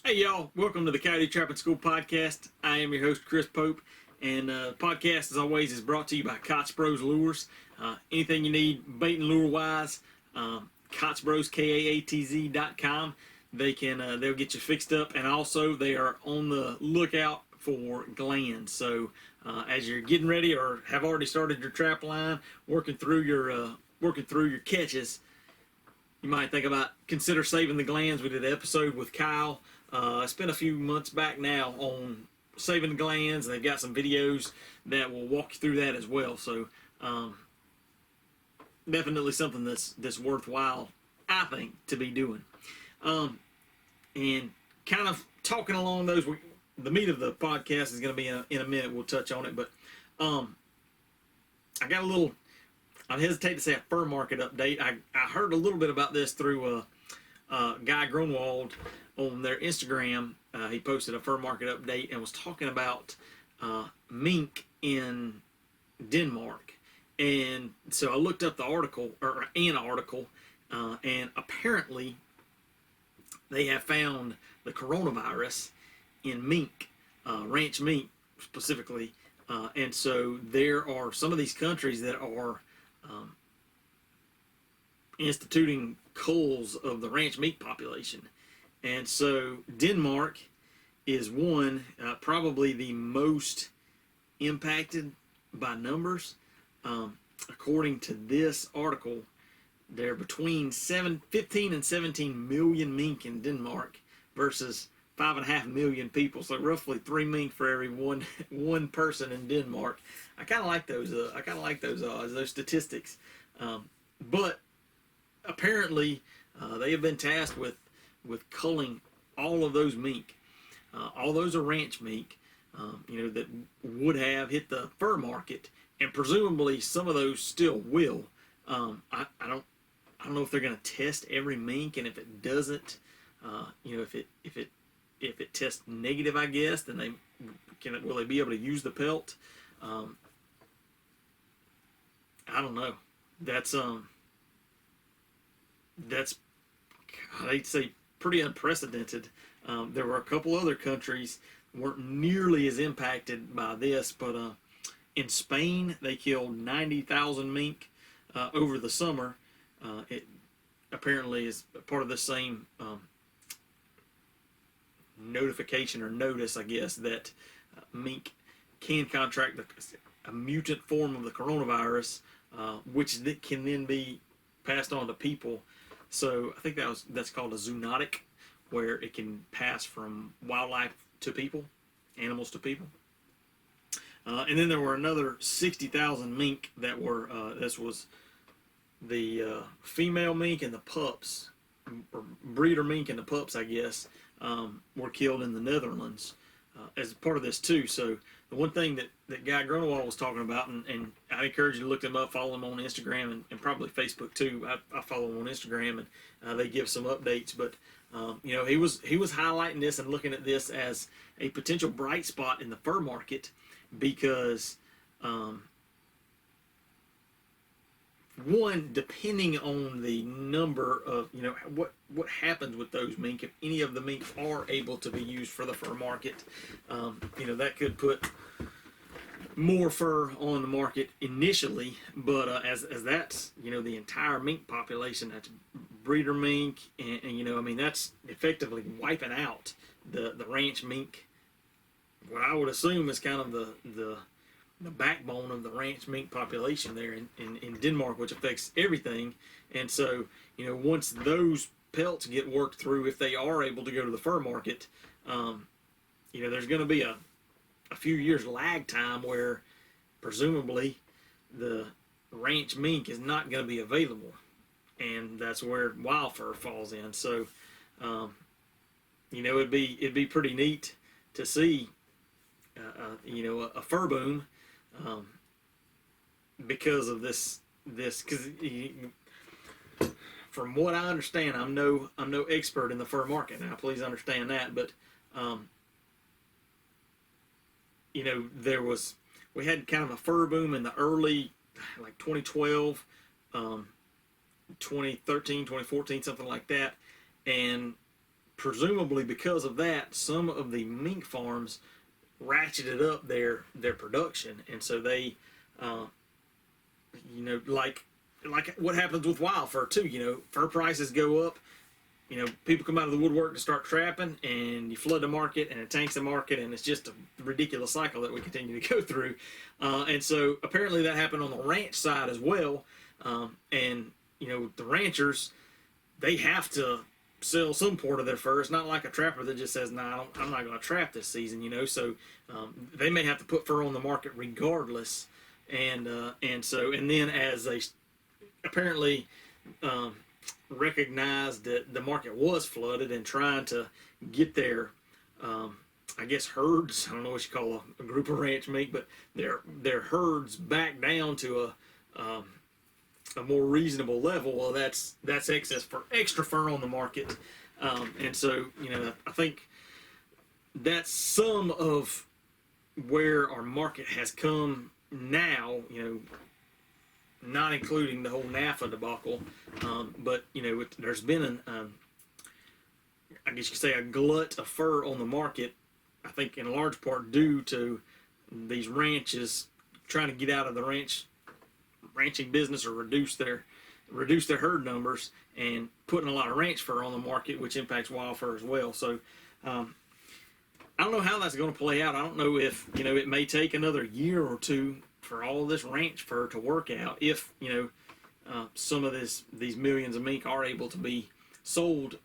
Hey y'all, welcome to the Coyote Trapping School podcast. I am your host Chris Pope, and the podcast as always is brought to you by Cots Bros Lures. Anything you need bait and lure wise, Cots Bros KAATZ.com. They'll get you fixed up, and also they are on the lookout for glands. So as you're getting ready or have already started your trap line, working through your catches, you might think about consider saving the glands. We did an episode with Kyle. It's been a few months back now on saving the glands. They've got some videos that will walk you through that as well. So definitely something that's worthwhile, I think, to be doing. And kind of talking along those, the meat of the podcast is going to be in a minute. We'll touch on it, but I got a little. I hesitate to say a fur market update. I heard a little bit about this through Guy Grunwald on their Instagram. He posted a fur market update and was talking about mink in Denmark. And so I looked up the article, or an article, and apparently they have found the coronavirus in mink, ranch mink specifically. And so there are some of these countries that are instituting culls of the ranch meat population. And so Denmark is one, probably the most impacted by numbers. According to this article, there are between 15 and 17 million mink in Denmark versus 5.5 million people. So roughly 3 mink for every one person in Denmark. I kind of like those. Those statistics. But apparently, they have been tasked with culling all of those mink. All those are ranch mink, that would have hit the fur market, and presumably some of those still will. I don't know if they're going to test every mink, and if it doesn't, if it tests negative, I guess, then will they be able to use the pelt? I don't know. That's I hate to say pretty unprecedented. There were a couple other countries weren't nearly as impacted by this, but in Spain they killed 90,000 mink over the summer. It apparently is part of the same notification or notice, I guess, that mink can contract a mutant form of the coronavirus, which can then be passed on to people. So I think that's called a zoonotic, where it can pass from wildlife to people, animals to people. And then there were another 60,000 mink that were, this was the female mink and the pups, or breeder mink and the pups, I guess, were killed in the Netherlands as part of this too. So the one thing that Guy Grunwald was talking about, and I encourage you to look them up, follow them on Instagram and probably Facebook too. I follow them on Instagram, and they give some updates. But he was highlighting this and looking at this as a potential bright spot in the fur market, because one, depending on the number of, what happens with those mink, if any of the mink are able to be used for the fur market, that could put more fur on the market initially. But as that's, the entire mink population, that's breeder mink, and that's effectively wiping out the ranch mink. What I would assume is kind of the backbone of the ranch mink population there in Denmark, which affects everything. And so, once those pelts get worked through, if they are able to go to the fur market, there's going to be a few years lag time where presumably the ranch mink is not going to be available, and that's where wild fur falls in. So, it'd be pretty neat to see, a fur boom. Because of this, because from what I understand, I'm no expert in the fur market. Now, please understand that, but we had kind of a fur boom in the early, like 2012, 2013, 2014, something like that, and presumably because of that, some of the mink farms ratcheted up their production, and so they, like what happens with wild fur too. Fur prices go up. People come out of the woodwork to start trapping, and you flood the market, and it tanks the market, and it's just a ridiculous cycle that we continue to go through. And so apparently that happened on the ranch side as well. And the ranchers, they have to sell some part of their fur. It's not like a trapper that just says, "Nah, I'm not going to trap this season." So they may have to put fur on the market regardless. And then as they apparently recognized that the market was flooded and trying to get their I guess herds, I don't know what you call a group of ranch mink, but their herds back down to a more reasonable level. Well, that's extra fur on the market. And so I think that's some of where our market has come now, not including the whole NAFTA debacle, but there's been I guess you could say a glut of fur on the market. I think in large part due to these ranches trying to get out of the ranching business or reduce their herd numbers and putting a lot of ranch fur on the market, which impacts wild fur as well. So I don't know how that's going to play out. I don't know if it may take another year or two for all of this ranch fur to work out, if some of these millions of mink are able to be sold.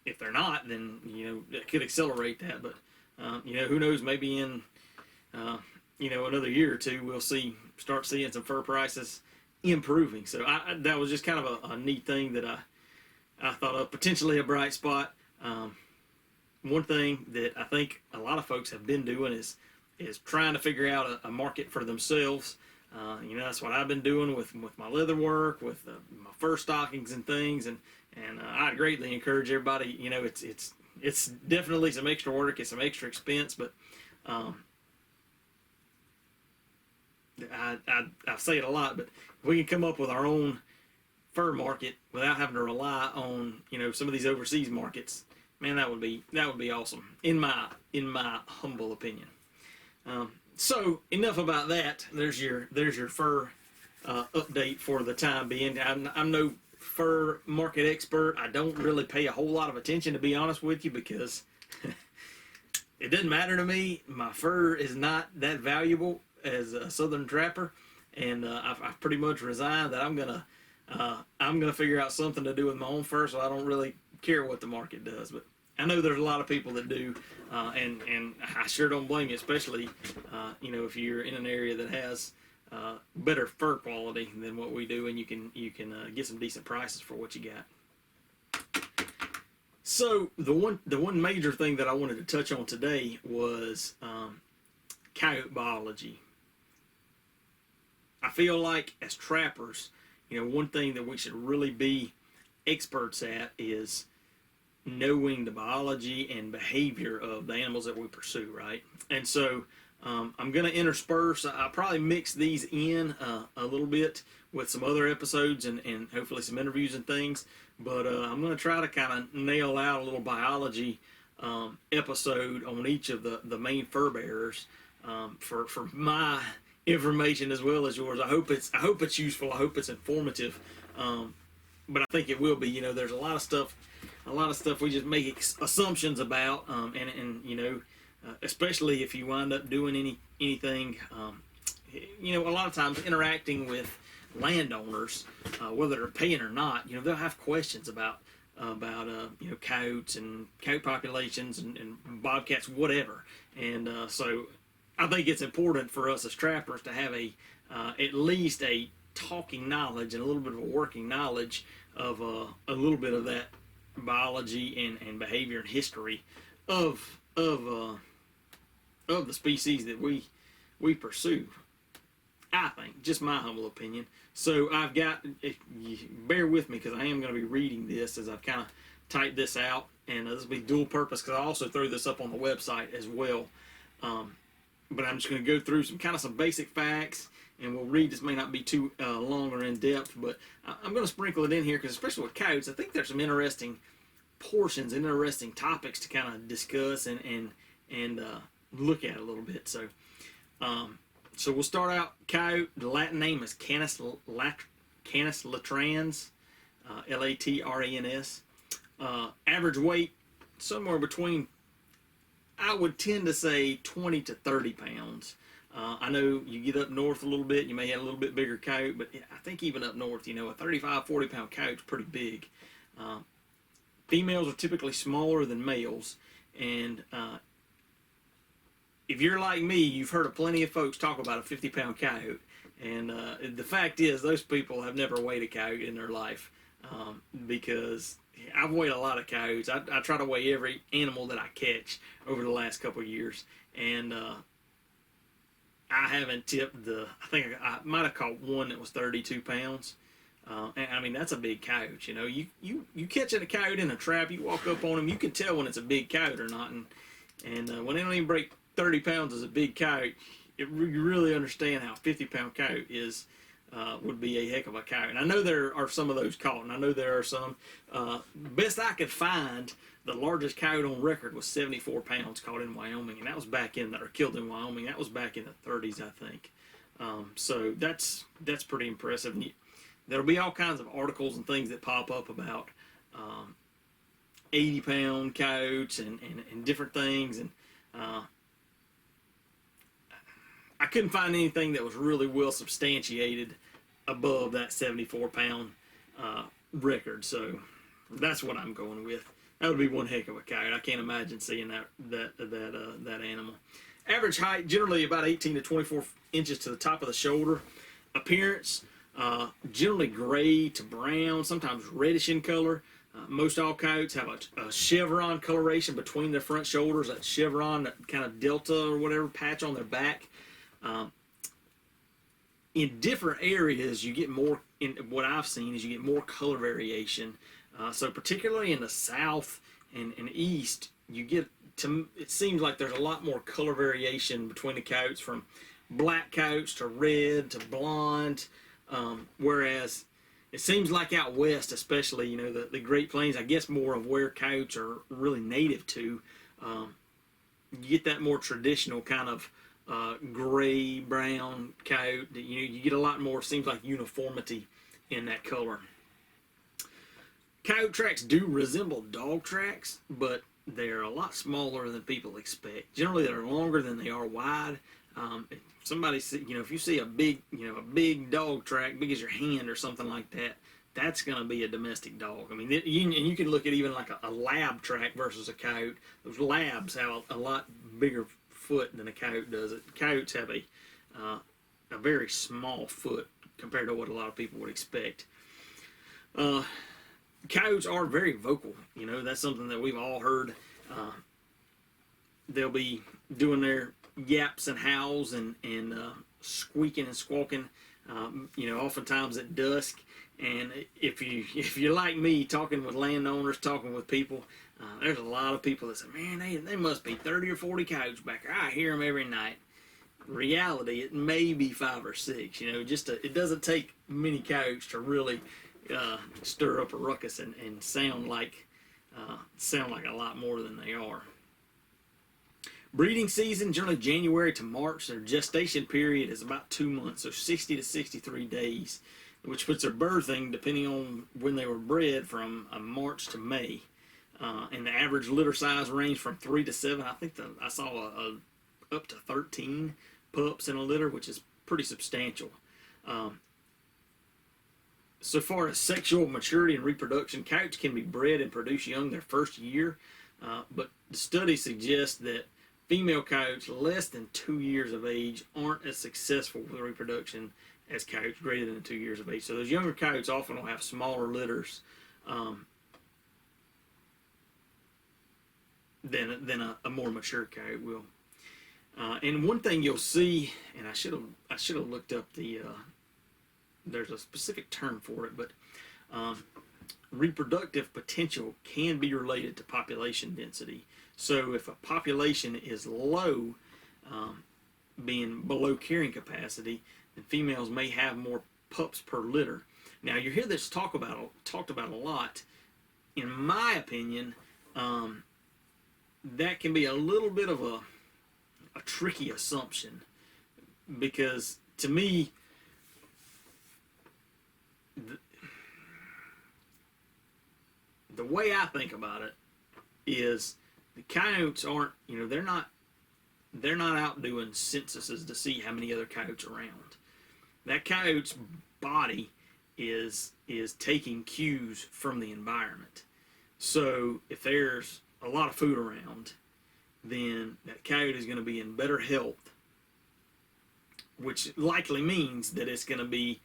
If they're not, then it could accelerate that. But who knows? Maybe in another year or two, we'll start seeing some fur prices improving. So that was just kind of a neat thing that I thought of, potentially a bright spot. One thing that I think a lot of folks have been doing is trying to figure out a market for themselves. That's what I've been doing with my leather work, with my fur stockings and things, and I greatly encourage everybody. It's definitely some extra work, it's some extra expense, but I say it a lot, but if we can come up with our own fur market without having to rely on some of these overseas markets, man, that would be awesome in my humble opinion. So enough about that. There's your fur update for the time being. I'm no fur market expert. I don't really pay a whole lot of attention, to be honest with you, because it doesn't matter to me. My fur is not that valuable as a southern trapper, and I've pretty much resigned that I'm gonna figure out something to do with my own fur, so I don't really care what the market does. But I know there's a lot of people that do, and I sure don't blame you, especially if you're in an area that has better fur quality than what we do, and you can get some decent prices for what you got. So the one major thing that I wanted to touch on today was coyote biology. I feel like as trappers, one thing that we should really be experts at is knowing the biology and behavior of the animals that we pursue, right? And so I'm going to intersperse, I'll probably mix these in a little bit with some other episodes and hopefully some interviews and things, but I'm going to try to kind of nail out a little biology episode on each of the main fur bearers for my information as well as yours. I hope it's useful. I hope it's informative, but I think it will be. There's a lot of stuff we just make assumptions about, and especially if you wind up doing anything, a lot of times interacting with landowners, whether they're paying or not, they'll have questions about coyotes and coyote populations and bobcats, whatever. And so I think it's important for us as trappers to have at least a talking knowledge and a little bit of a working knowledge of a little bit of that biology and behavior and history of the species that we pursue. I think, just my humble opinion. So I've got, bear with me because I am going to be reading this as I've kind of typed this out, and this will be dual purpose because I also throw this up on the website as well. But I'm just going to go through some basic facts, and we'll read. This may not be too long or in depth, but I'm going to sprinkle it in here because, especially with coyotes, I think there's some interesting portions, interesting topics to kind of discuss and look at a little bit. So we'll start out coyote. The Latin name is Canis latrans, Latrans. Average weight somewhere between, I would tend to say, 20 to 30 pounds. I know you get up north a little bit, you may have a little bit bigger coyote, but I think even up north, a 35, 40 pound coyote is pretty big. Females are typically smaller than males, and if you're like me, you've heard of plenty of folks talk about a 50-pound coyote, and the fact is those people have never weighed a coyote in their life, because I've weighed a lot of coyotes. I try to weigh every animal that I catch over the last couple of years, and I haven't tipped I think I might have caught one that was 32 pounds. And I mean, that's a big coyote. You catching a coyote in a trap, you walk up on him, you can tell when it's a big coyote or not. And when they don't even break 30 pounds as a big coyote, you really understand how a 50-pound coyote would be a heck of a coyote. And I know there are some of those caught, and I know there are some. Best I could find, the largest coyote on record was 74 pounds caught in Wyoming, and that was killed in Wyoming. That was back in the 30s, I think. So that's pretty impressive. And there'll be all kinds of articles and things that pop up about 80-pound coyotes and different things. And I couldn't find anything that was really well substantiated above that 74-pound record. So that's what I'm going with. That would be one heck of a coyote. I can't imagine seeing that animal. Average height, generally about 18 to 24 inches to the top of the shoulder. Appearance, generally gray to brown, sometimes reddish in color. Most all coyotes have a chevron coloration between their front shoulders, that chevron, that kind of delta or whatever patch on their back. In different areas, you get more, in what I've seen is you get more color variation. So particularly in the south and east, it seems like there's a lot more color variation between the coyotes, from black coyotes to red to blonde, whereas it seems like out west, especially, the Great Plains, I guess more of where coyotes are really native to, you get that more traditional kind of gray brown coyote. You get a lot more, seems like, uniformity in that color. Coyote tracks do resemble dog tracks, but they're a lot smaller than people expect. Generally, they're longer than they are wide. If you see a big dog track, big as your hand or something like that, that's going to be a domestic dog. I mean, you can look at even like a lab track versus a coyote. Those labs have a lot bigger foot than a coyote does. Coyotes have a very small foot compared to what a lot of people would expect. Coyotes are very vocal. That's something that we've all heard. They'll be doing their yaps and howls and squeaking and squawking, oftentimes at dusk. And if you're like me, talking with landowners, talking with people, there's a lot of people that say, man, they must be 30 or 40 coyotes back there. I hear them every night. Reality, it may be 5 or 6. It doesn't take many coyotes to really stir up a ruckus and sound like a lot more than they are. Breeding season, generally January to March. Their gestation period is about 2 months, so 60 to 63 days, which puts their birthing, depending on when they were bred, from March to May. And the average litter size range from 3 to 7. I think I saw up to 13 pups in a litter, which is pretty substantial. So far as sexual maturity and reproduction, coyotes can be bred and produce young their first year, but the studies suggest that female coyotes less than 2 years of age aren't as successful with reproduction as coyotes greater than 2 years of age. So those younger coyotes often will have smaller litters than a more mature coyote will. And one thing you'll see, and I should have looked up there's a specific term for it, but reproductive potential can be related to population density. So if a population is low, being below carrying capacity, then females may have more pups per litter. Now you hear this talked about a lot in my opinion, that can be a little bit of a tricky assumption, because to me, the way I think about it is the coyotes aren't, they're not out doing censuses to see how many other coyotes are around. That coyote's body is taking cues from the environment. So if there's a lot of food around, then that coyote is going to be in better health, which likely means that it's going to be,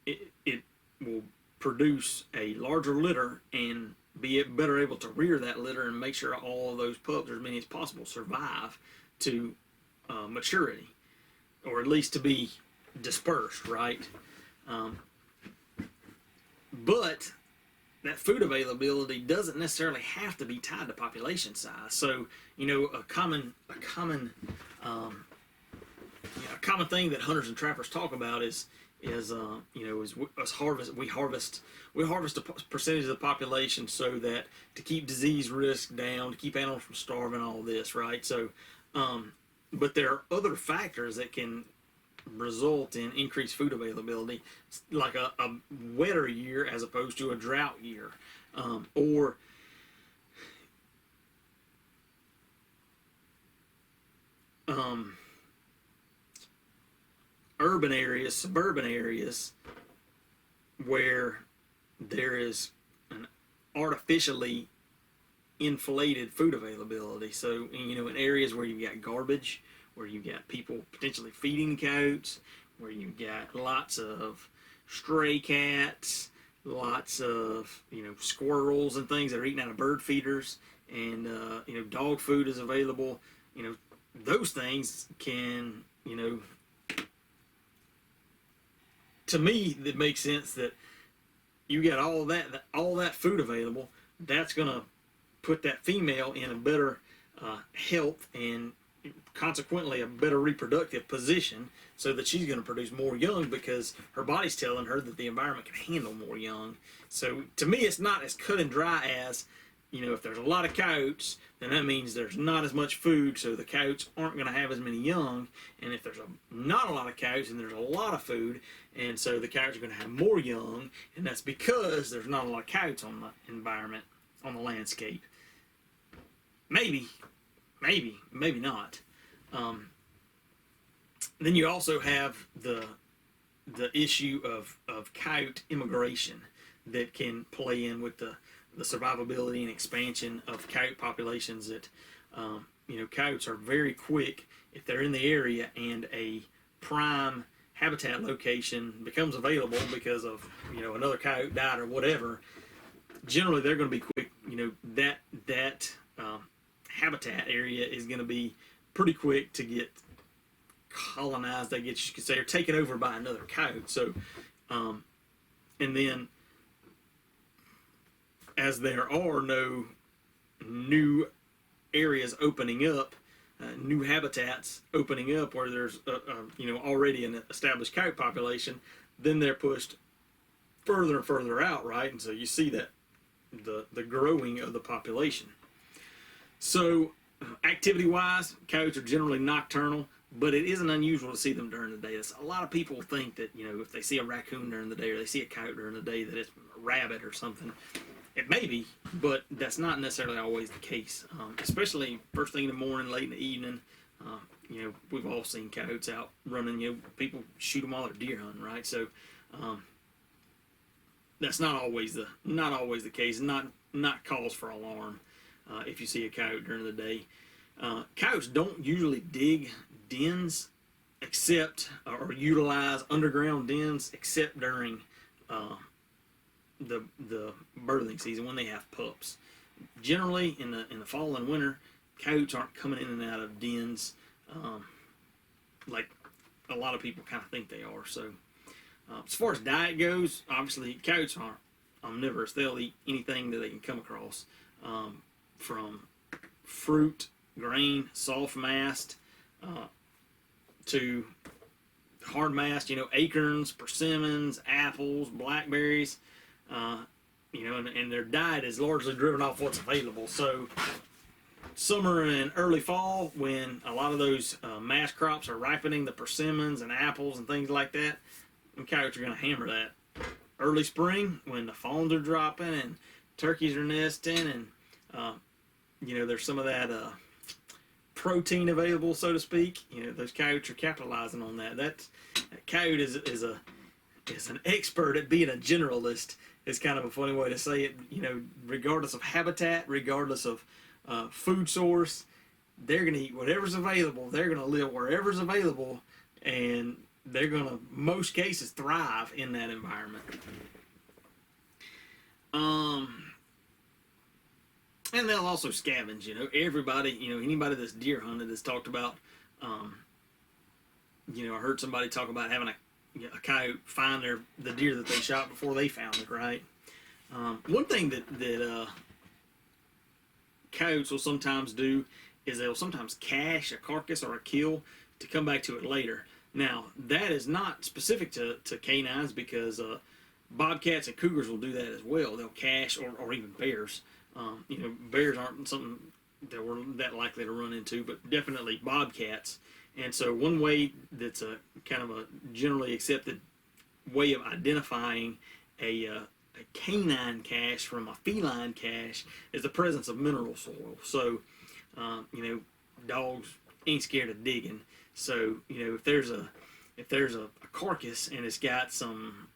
it will produce a larger litter and be better able to rear that litter and make sure all of those pups, or as many as possible, survive to maturity, or at least to be dispersed, right? But that food availability doesn't necessarily have to be tied to population size. So, a common thing that hunters and trappers talk about is us harvest. We harvest a percentage of the population so that to keep disease risk down, to keep animals from starving, all this, right? So, but there are other factors that can result in increased food availability, like a wetter year as opposed to a drought year, or urban areas, suburban areas, where there is an artificially inflated food availability. So, in areas where you've got garbage, where you've got people potentially feeding coyotes, where you've got lots of stray cats, lots of, squirrels and things that are eating out of bird feeders, and, dog food is available. Those things can, to me, that makes sense that you got all that food available. That's going to put that female in a better health, and consequently a better reproductive position, so that she's going to produce more young, because her body's telling her that the environment can handle more young. So to me, it's not as cut and dry as, if there's a lot of coyotes, then that means there's not as much food, so the coyotes aren't going to have as many young. And if there's not a lot of coyotes, and there's a lot of food, and so the coyotes are going to have more young, and that's because there's not a lot of coyotes on the environment, on the landscape. Maybe not. Then you also have the issue of coyote immigration that can play in with the survivability and expansion of coyote populations. That coyotes are very quick if they're in the area and a prime habitat location becomes available because of another coyote died or whatever. Generally, they're going to be quick. That habitat area is going to be pretty quick to get colonized, I guess you could say, or taken over by another coyote. So, and then as there are no new areas opening up, new habitats opening up where there's already an established coyote population, then they're pushed further and further out, right? And so you see that the growing of the population. So, activity-wise, coyotes are generally nocturnal, but it isn't unusual to see them during the day. A lot of people think that, if they see a raccoon during the day, or they see a coyote during the day, that it's a rabbit or something. It may be, but that's not necessarily always the case. Especially first thing in the morning, late in the evening. We've all seen coyotes out running. People shoot them while they're deer hunting, right? So, that's not always the case. Not cause for alarm. If you see a coyote during the day. Coyotes don't usually dig dens or utilize underground dens except during the birthing season, when they have pups. Generally, in the fall and winter, coyotes aren't coming in and out of dens like a lot of people kind of think they are. So, as far as diet goes, obviously coyotes aren't omnivorous. They'll eat anything that they can come across. From fruit, grain, soft mast, to hard mast, acorns, persimmons, apples, blackberries, and their diet is largely driven off what's available. So summer and early fall, when a lot of those mass crops are ripening, the persimmons and apples and things like that, and coyotes are going to hammer that. Early spring, when the fawns are dropping and turkeys are nesting, and there's some of that protein available, so to speak. Those coyotes are capitalizing on that. That coyote is an expert at being a generalist. It's kind of a funny way to say it. Regardless of habitat, regardless of food source, they're going to eat whatever's available. They're going to live wherever's available, and they're going to, most cases, thrive in that environment. And they'll also scavenge. Everybody, anybody that's deer hunted has talked about. I heard somebody talk about having a coyote find the deer that they shot before they found it. Right. One thing that coyotes will sometimes do is they'll sometimes cache a carcass or a kill to come back to it later. Now, that is not specific to canines, because bobcats and cougars will do that as well. They'll cache, or even bears. Bears aren't something that we're that likely to run into, but definitely bobcats. And so one way that's a kind of a generally accepted way of identifying a canine cache from a feline cache is the presence of mineral soil. So, dogs ain't scared of digging. So, if there's a carcass and it's got some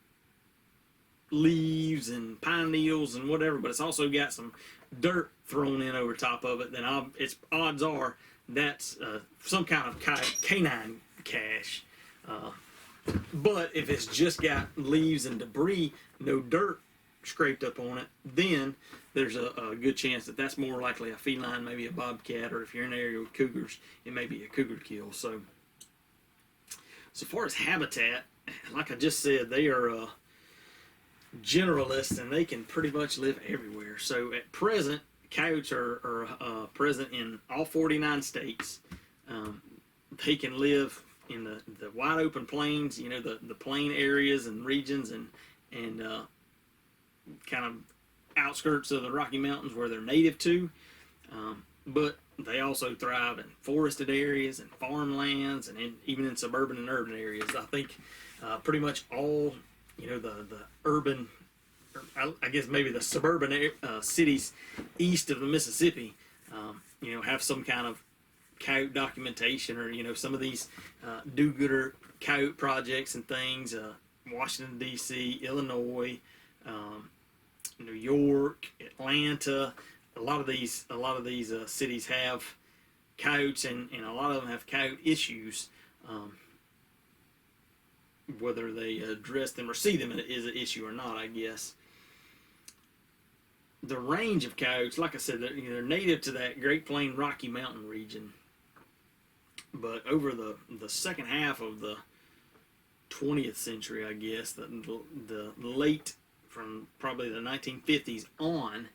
leaves and pine needles and whatever, but it's also got some dirt thrown in over top of it, then odds are that's some kind of canine cache. But if it's just got leaves and debris, no dirt scraped up on it, then there's a good chance that that's more likely a feline, maybe a bobcat, or if you're in an area with cougars, it may be a cougar kill. So far as habitat, like I just said, they are generalists, and they can pretty much live everywhere. So at present, coyotes are present in all 49 states. They can live in the wide open plains, the plain areas and regions, and kind of outskirts of the Rocky Mountains where they're native to. But they also thrive in forested areas and farmlands, and even in suburban and urban areas. I think pretty much all the urban, I guess maybe the suburban cities east of the Mississippi, have some kind of coyote documentation, or some of these do-gooder coyote projects and things. Washington D.C., Illinois, New York, Atlanta. A lot of these cities have coyotes, and a lot of them have coyote issues. Whether they address them or see them is an issue or not, I guess. The range of coyotes, like I said, they're native to that Great Plain Rocky Mountain region. But over the second half of the 20th century, I guess, the late, from probably the 1950s on,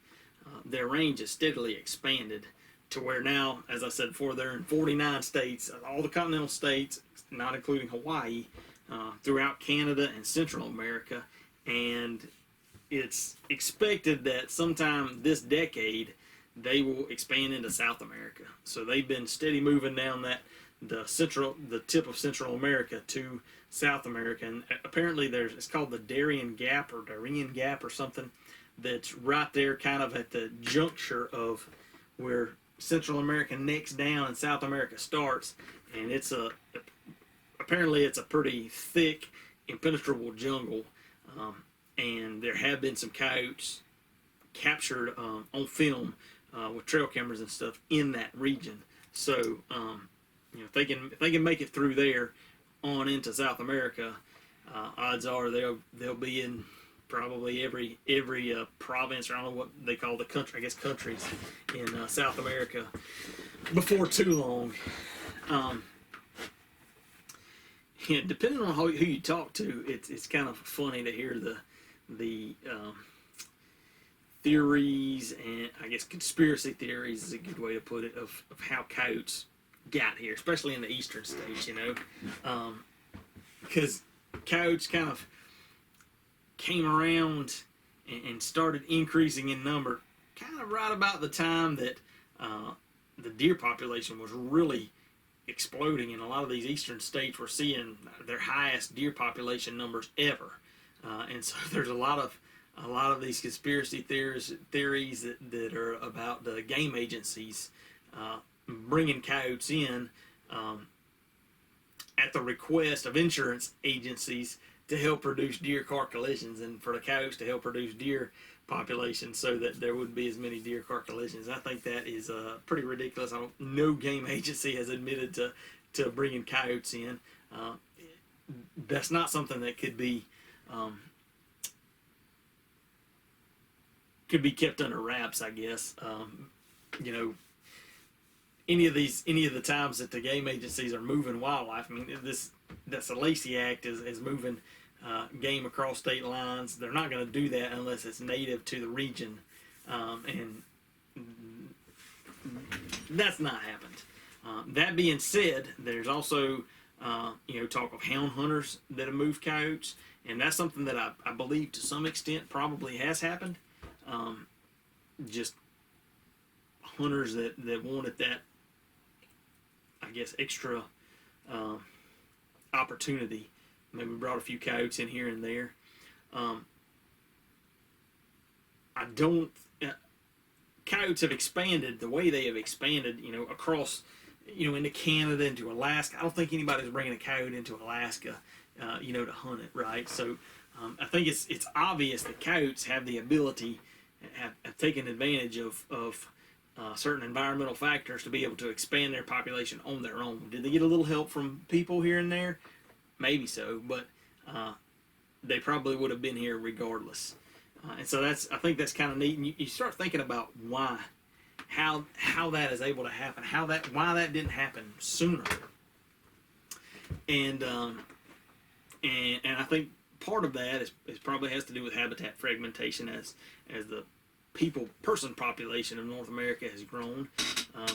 their range has steadily expanded to where now, as I said before, they're in 49 states, all the continental states, not including Hawaii, throughout Canada and Central America. And it's expected that sometime this decade they will expand into South America. So they've been steady moving down the tip of Central America to South America, and apparently it's called the Darien Gap or something, that's right there kind of at the juncture of where Central America necks down and South America starts. And apparently it's a pretty thick, impenetrable jungle, and there have been some coyotes captured on film with trail cameras and stuff in that region. So if they can make it through there on into South America, odds are they'll be in probably every province, or I don't know what they call the country, I guess countries in South America before too long. Depending on who you talk to, it's kind of funny to hear the theories, and I guess conspiracy theories is a good way to put it, of how coyotes got here, especially in the eastern states, because coyotes kind of came around and started increasing in number kind of right about the time that the deer population was really exploding. In a lot of these eastern states, we're seeing their highest deer population numbers ever. And so there's a lot of these conspiracy theories that are about the game agencies bringing coyotes in at the request of insurance agencies to help reduce deer car collisions, and for the coyotes to help reduce deer population so that there would be as many deer car collisions. I think that is pretty ridiculous. No game agency has admitted to bringing coyotes in. That's not something that could be kept under wraps, I guess. You know, any of the times that the game agencies are moving wildlife. I mean, that's the Lacey Act is moving game across state lines. They're not going to do that unless it's native to the region, and that's not happened. That being said, there's also talk of hound hunters that have moved coyotes, and that's something that I believe to some extent probably has happened. Just hunters that wanted that, I guess, extra opportunity. Maybe brought a few coyotes in here and there. Coyotes have expanded the way they have expanded, across, into Canada, into Alaska. I don't think anybody's bringing a coyote into Alaska, to hunt it, right? So I think it's obvious that coyotes have the ability, have taken advantage of certain environmental factors to be able to expand their population on their own. Did they get a little help from people here and there? Maybe so, but they probably would have been here regardless. And so I think that's kind of neat. And you start thinking about how that is able to happen, why that didn't happen sooner. And I think part of that is probably has to do with habitat fragmentation as the person population of North America has grown.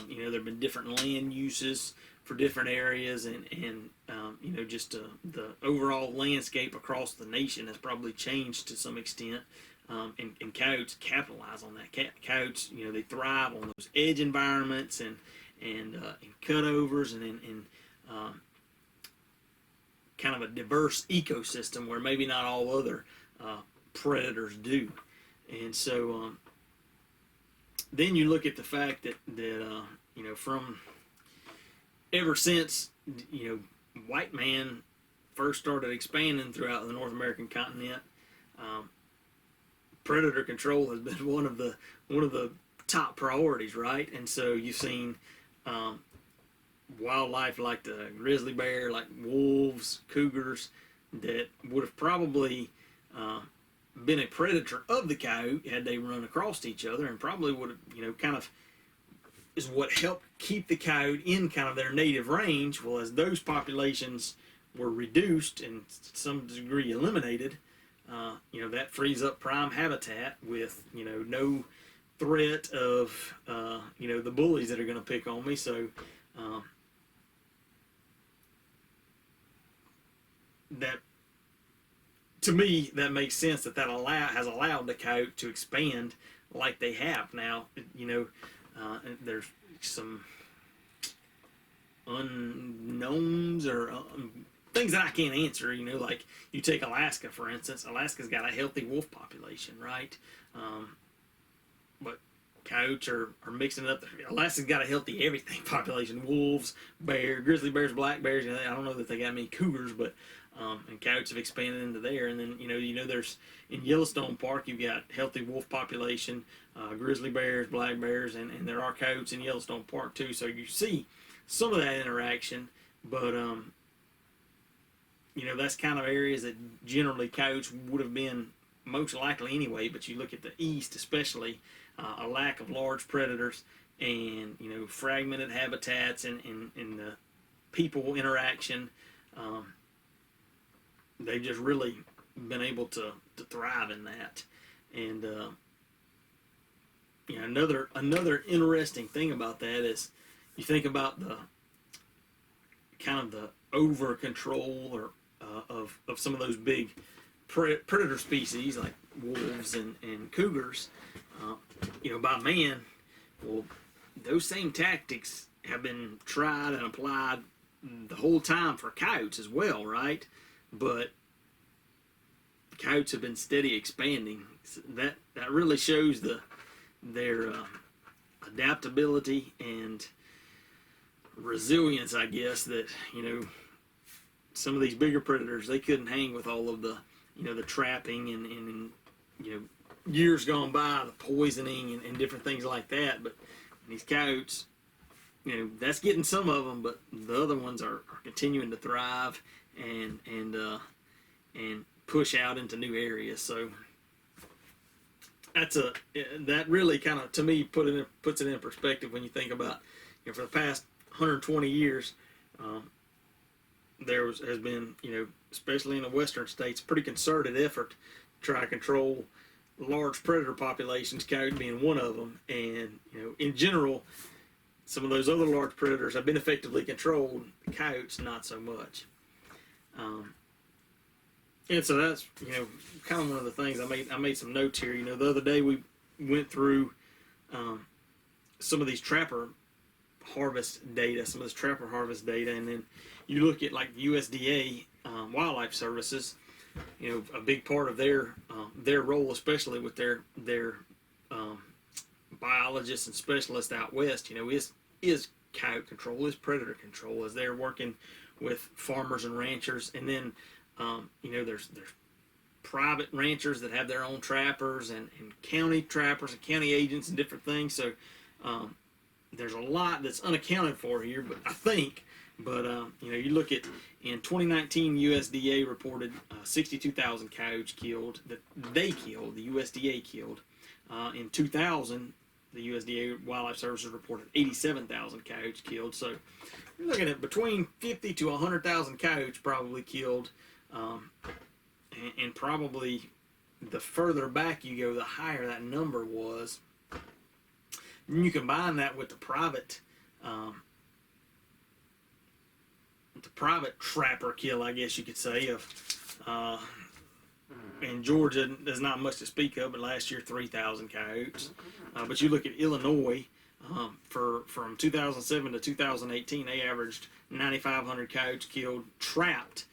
There have been different land uses for different areas, and just the overall landscape across the nation has probably changed to some extent. And coyotes capitalize on that. Coyotes, they thrive on those edge environments and cutovers and in kind of a diverse ecosystem where maybe not all other predators do. And so then you look at the fact that from ever since white man first started expanding throughout the North American continent, predator control has been one of the top priorities, right? And so you've seen wildlife like the grizzly bear, like wolves, cougars, that would have probably been a predator of the coyote had they run across each other, and probably would have, kind of is what helped keep the coyote in kind of their native range. Well, as those populations were reduced and to some degree eliminated, that frees up prime habitat with, no threat of, the bullies that are going to pick on me. So that, to me, that makes sense that has allowed the coyote to expand like they have. Now, there's some unknowns or things that I can't answer. Like you take Alaska, for instance. Alaska's got a healthy wolf population, right? But coyotes are mixing it up. Alaska's got a healthy everything population: wolves, grizzly bears, black bears. I don't know that they got many cougars, but and coyotes have expanded into there. And then there's in Yellowstone Park, you've got healthy wolf population, grizzly bears, black bears, and there are coyotes in Yellowstone Park too. So you see some of that interaction, but that's kind of areas that generally coyotes would have been most likely anyway. But you look at the east, especially, a lack of large predators and fragmented habitats and the people interaction. They've just really been able to thrive in that. And another interesting thing about that is you think about the kind of the over control or of some of those big predator species like wolves and cougars, by man. Well, those same tactics have been tried and applied the whole time for coyotes as well, right? But coyotes have been steady expanding. So that really shows their adaptability and resilience, I guess, that some of these bigger predators, they couldn't hang with all of the the trapping and years gone by, the poisoning and different things like that. But these coyotes, that's getting some of them, but the other ones are continuing to thrive and push out into new areas. So that really kind of, to me, puts it in perspective when you think about, for the past 120 years, has been, especially in the western states, pretty concerted effort to try to control large predator populations, coyote being one of them. And in general, some of those other large predators have been effectively controlled. The coyotes, not so much. And so that's kind of one of the things I made some notes here. The other day we went through some of these trapper harvest data, and then you look at like the USDA Wildlife Services. A big part of their role, especially with their biologists and specialists out west, is coyote control, is predator control, as they're working with farmers and ranchers. And then there's private ranchers that have their own trappers and county trappers and county agents and different things. So there's a lot that's unaccounted for here, but you look at, in 2019, USDA reported 62,000 coyotes killed, that the USDA killed. In 2000, the USDA Wildlife Services reported 87,000 coyotes killed. So you're looking at between 50 to 100,000 coyotes probably killed. And probably the further back you go, the higher that number was. And you combine that with the private trapper kill, I guess you could say, of in Georgia, there's not much to speak of, but last year 3,000 coyotes. But you look at Illinois, from 2007 to 2018, they averaged 9,500 coyotes killed, trapped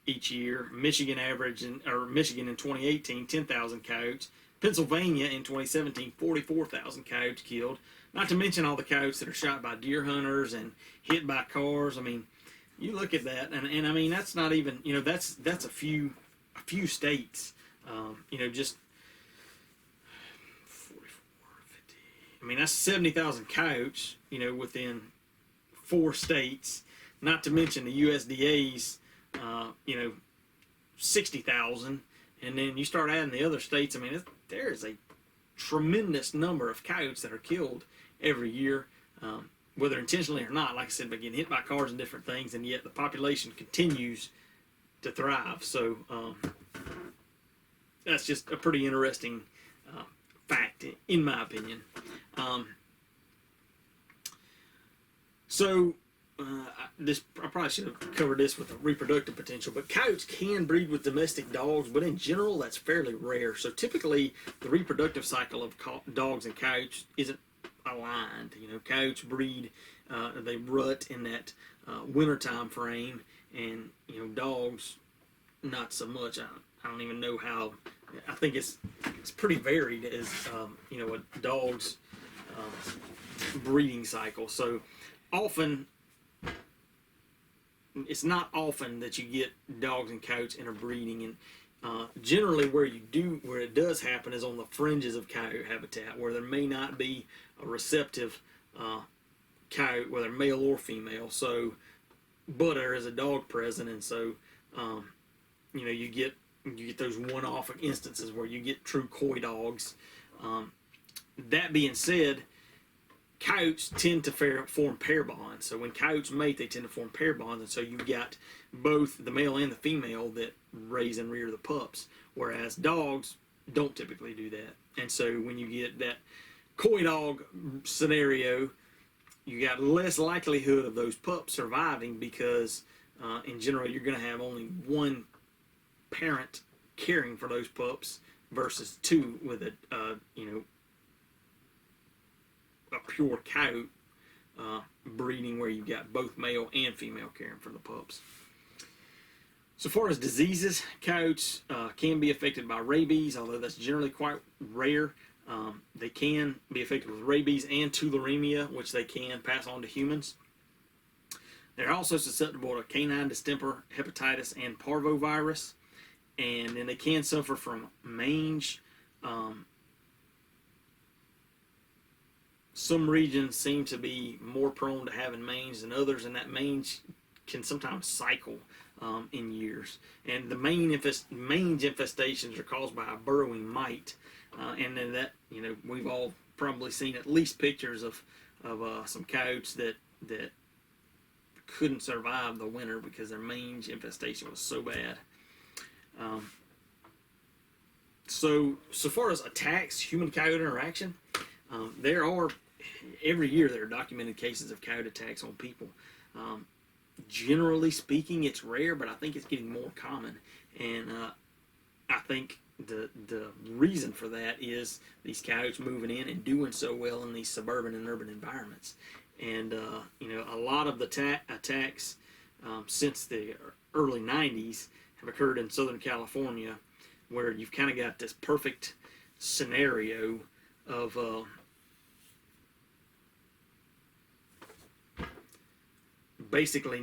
each year. Michigan in 2018, 10,000 coyotes. Pennsylvania in 2017, 44,000 coyotes killed. Not to mention all the coyotes that are shot by deer hunters and hit by cars. I mean, you look at that, and I mean, that's not even, that's a few states. Just 44, 50. I mean, that's 70,000 coyotes, within 4 states. Not to mention the USDA's, 60,000. And then you start adding the other states. I mean, there is a tremendous number of coyotes that are killed every year, whether intentionally or not. Like I said, by getting hit by cars and different things, and yet the population continues to thrive. So that's just a pretty interesting fact, in my opinion. I probably should have covered this with the reproductive potential, but coyotes can breed with domestic dogs, but in general, that's fairly rare. So typically, the reproductive cycle of dogs and coyotes isn't aligned. Coyotes breed, they rut in that winter time frame, and dogs not so much. I don't even know how. I think it's pretty varied as a dog's breeding cycle. So often, it's not often that you get dogs and coyotes interbreeding, and generally where it does happen is on the fringes of coyote habitat, where there may not be a receptive coyote, whether male or female. So, but there is a dog present, and so you get those one-off instances where you get true coy dogs. That being said, coyotes tend to form pair bonds. So when coyotes mate, they tend to form pair bonds, and so you've got both the male and the female that raise and rear the pups, whereas dogs don't typically do that. And so when you get that coy dog scenario, you got less likelihood of those pups surviving, because in general you're going to have only one parent caring for those pups versus two with a a pure coyote breeding where you've got both male and female caring for the pups. So far as diseases, coyotes can be affected by rabies, although that's generally quite rare. They can be affected with rabies and tularemia, which they can pass on to humans. They're also susceptible to canine distemper, hepatitis, and parvovirus. And then they can suffer from mange. Some regions seem to be more prone to having mange than others, and that mange can sometimes cycle in years. And the mange infestations are caused by a burrowing mite. And then that, we've all probably seen at least pictures of some coyotes that couldn't survive the winter because their mange infestation was so bad. So far as attacks, human-coyote interaction, every year there are documented cases of coyote attacks on people. Generally speaking, it's rare, but I think it's getting more common. And I think the reason for that is these coyotes moving in and doing so well in these suburban and urban environments. And a lot of the attacks since the early 90s have occurred in Southern California, where you've kind of got this perfect scenario of basically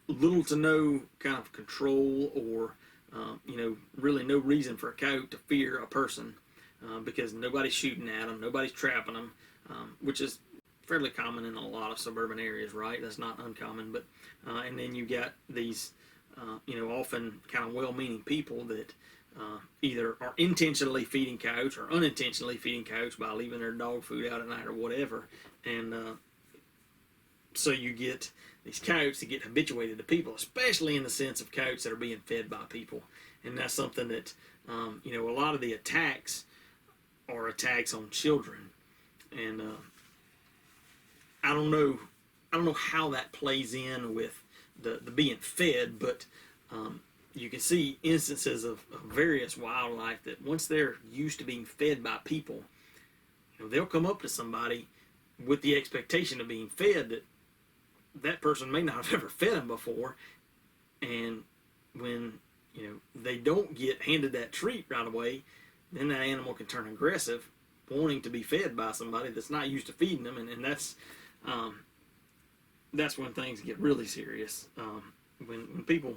little to no kind of control, or really no reason for a coyote to fear a person because nobody's shooting at them, nobody's trapping them, which is fairly common in a lot of suburban areas, right? That's not uncommon. But and then you got these often kind of well-meaning people that either are intentionally feeding coyotes or unintentionally feeding coyotes by leaving their dog food out at night or whatever. And so you get these coyotes that get habituated to people, especially in the sense of coyotes that are being fed by people. And that's something that, a lot of the attacks are attacks on children. And I don't know how that plays in with the being fed, but you can see instances of various wildlife that once they're used to being fed by people, they'll come up to somebody with the expectation of being fed that person may not have ever fed them before, and when they don't get handed that treat right away, then that animal can turn aggressive, wanting to be fed by somebody that's not used to feeding them, and that's when things get really serious. When people,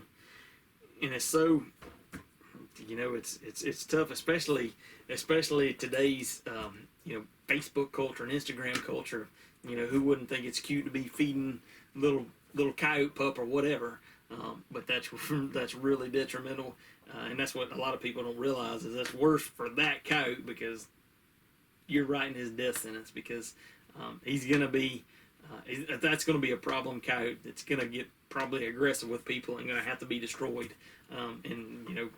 and it's so, it's tough, especially today's Facebook culture and Instagram culture. Who wouldn't think it's cute to be feeding little coyote pup or whatever? But that's really detrimental, and that's what a lot of people don't realize, is that's worse for that coyote, because you're writing his death sentence, because he's going to be that's going to be a problem coyote that's going to get probably aggressive with people and going to have to be destroyed. And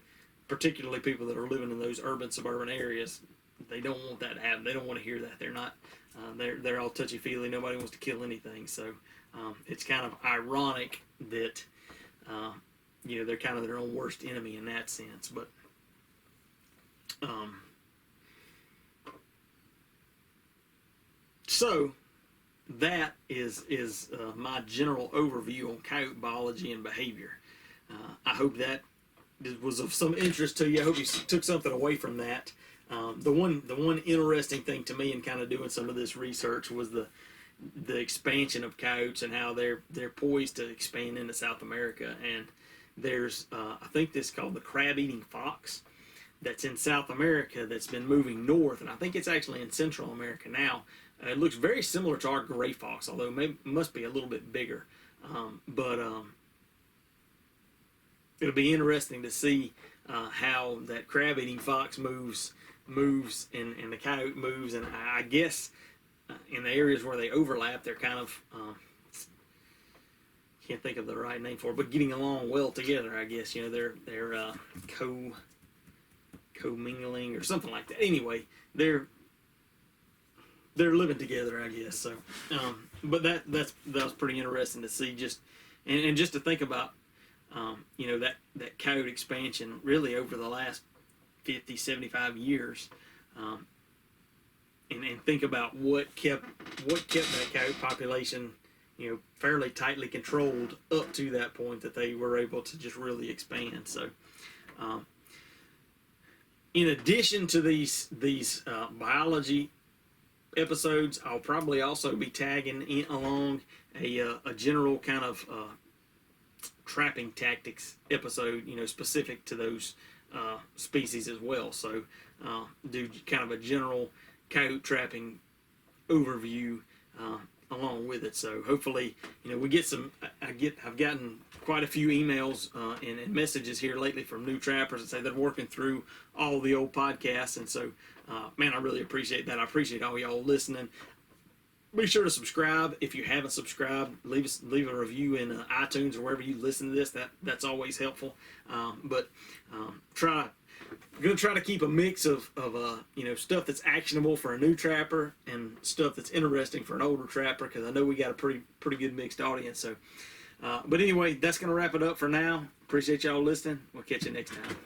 particularly people that are living in those urban suburban areas, they don't want that to happen. They don't want to hear that. They're not. They're all touchy-feely. Nobody wants to kill anything. So it's kind of ironic that they're kind of their own worst enemy in that sense. But so that is my general overview on coyote biology and behavior. I hope that was of some interest to you. I hope you took something away from that. The one interesting thing to me in kind of doing some of this research was the expansion of coyotes and how they're poised to expand into South America. And there's I think this is called the crab-eating fox that's in South America that's been moving north, and I think it's actually in Central America now. It looks very similar to our gray fox, although it must be a little bit bigger. But it'll be interesting to see how that crab-eating fox moves and the coyote moves, and I guess in the areas where they overlap, they're kind of can't think of the right name for it, but getting along well together. I guess they're co-mingling or something like that. Anyway, they're living together, I guess. So, but that was pretty interesting to see, just and just to think about that coyote expansion really over the last 50, 75 years. And think about what kept that coyote population, fairly tightly controlled up to that point that they were able to just really expand. So, in addition to these biology episodes, I'll probably also be tagging along a general kind of trapping tactics episode, specific to those species as well. So, do kind of a general coyote trapping overview along with it. So hopefully, we get some. I've gotten quite a few emails and messages here lately from new trappers that say they're working through all the old podcasts, and so man, I really appreciate that. I appreciate all y'all listening. Be sure to subscribe if you haven't subscribed. Leave a review in iTunes or wherever you listen to this. That's always helpful. But I'm gonna try to keep a mix of stuff that's actionable for a new trapper and stuff that's interesting for an older trapper, because I know we got a pretty good mixed audience. So, but anyway, that's gonna wrap it up for now. Appreciate y'all listening. We'll catch you next time.